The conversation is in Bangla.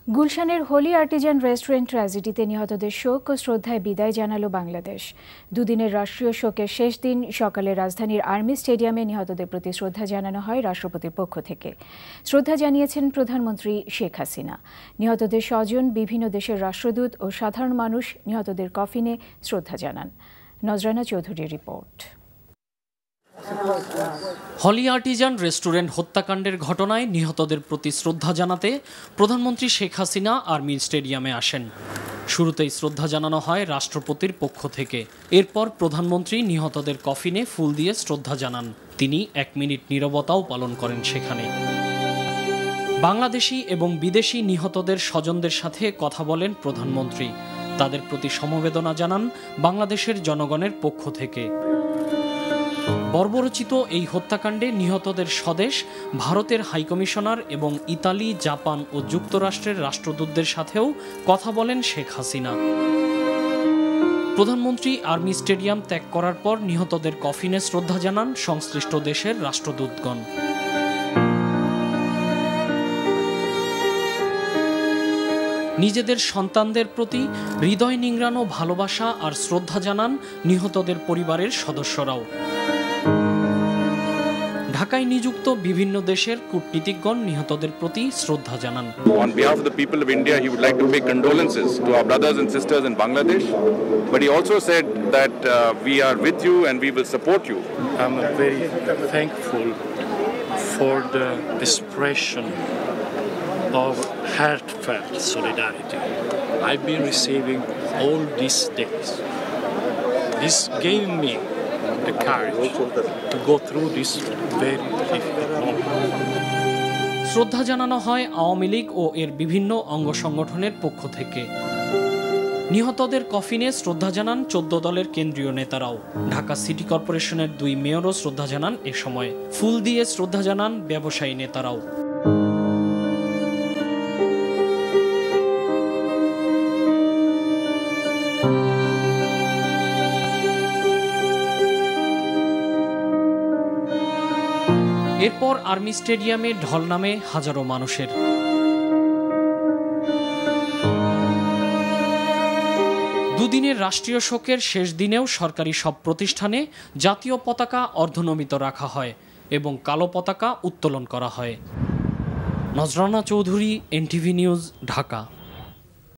গুলশানের হোলি আর্টিজান রেস্টুরেন্ট ট্র্যাজেডিতে নিহতদের শোক ও শ্রদ্ধায় বিদায় জানালো বাংলাদেশ। দুদিনের রাষ্ট্রীয় শোকের শেষ দিন সকালে রাজধানীর আর্মি স্টেডিয়ামে নিহতদের প্রতি শ্রদ্ধা জানানো হয় রাষ্ট্রপতির পক্ষ থেকে। শ্রদ্ধা জানিয়েছেন প্রধানমন্ত্রী শেখ হাসিনা। নিহতদের স্বজন, বিভিন্ন দেশের রাষ্ট্রদূত ও সাধারণ মানুষ নিহতদের কফিনে শ্রদ্ধা জানান। নজরানা চৌধুরীর রিপোর্ট। হলি আর্টিজান রেস্টুরেন্ট হত্যাকাণ্ডের ঘটনায় নিহতদের প্রতি শ্রদ্ধা জানাতে প্রধানমন্ত্রী শেখ হাসিনা আর্মি স্টেডিয়ামে আসেন। শুরুতেই শ্রদ্ধা জানানো হয় রাষ্ট্রপতির পক্ষ থেকে। এরপর প্রধানমন্ত্রী নিহতদের কফিনে ফুল দিয়ে শ্রদ্ধা জানান। তিনি 1 মিনিট নীরবতাও পালন করেন সেখানে। বাংলাদেশি এবং বিদেশি নিহতদের স্বজনদের সাথে কথা বলেন প্রধানমন্ত্রী। তাদের প্রতি সমবেদনা জানান বাংলাদেশের জনগণের পক্ষ থেকে। বর্বরচিত এই হত্যাকাণ্ডে নিহতদের স্বদেশ ভারতের হাইকমিশনার এবং ইতালি, জাপান ও যুক্তরাষ্ট্রের রাষ্ট্রদূতদের সাথেও কথা বলেন শেখ হাসিনা। প্রধানমন্ত্রী আর্মি স্টেডিয়াম ত্যাগ করার পর নিহতদের কফিনে শ্রদ্ধা জানান সংশ্লিষ্ট দেশের রাষ্ট্রদূতগণ। নিজেদের সন্তানদের প্রতি হৃদয় নিংড়ানো ভালোবাসা আর শ্রদ্ধা জানান নিহতদের পরিবারের সদস্যরাও। ঢাকায় নিযুক্ত বিভিন্ন দেশের কূটনীতিকগণ নিহতদের প্রতি শ্রদ্ধা জানান। On behalf of the people of India, he would like to pay condolences to our brothers and sisters in Bangladesh, but he also said that we are with you and we will support you. I'm very thankful for the expression of heartfelt solidarity I've been receiving all these days. This gave me the courage to go through this very difficult moment. শ্রদ্ধা জানানো হয় আওয়ামী লীগ ও এর বিভিন্ন অঙ্গ সংগঠনের পক্ষ থেকে। নিহতদের কফিনে শ্রদ্ধা জানান 14 দলের কেন্দ্রীয় নেতারাও। ঢাকা সিটি কর্পোরেশনের 2 মেয়রও শ্রদ্ধা জানান এ সময়। ফুল দিয়ে শ্রদ্ধা জানান ব্যবসায়ী নেতারাও। এরপর আর্মি স্টেডিয়ামে ঢল নামে হাজারো মানুষের। দুদিনের রাষ্ট্রীয় শোকের শেষ দিনেও সরকারি সব প্রতিষ্ঠানে জাতীয় পতাকা অর্ধনমিত রাখা হয় এবং কালো পতাকা উত্তোলন করা হয়। নজরানা চৌধুরী, NTV নিউজ, ঢাকা।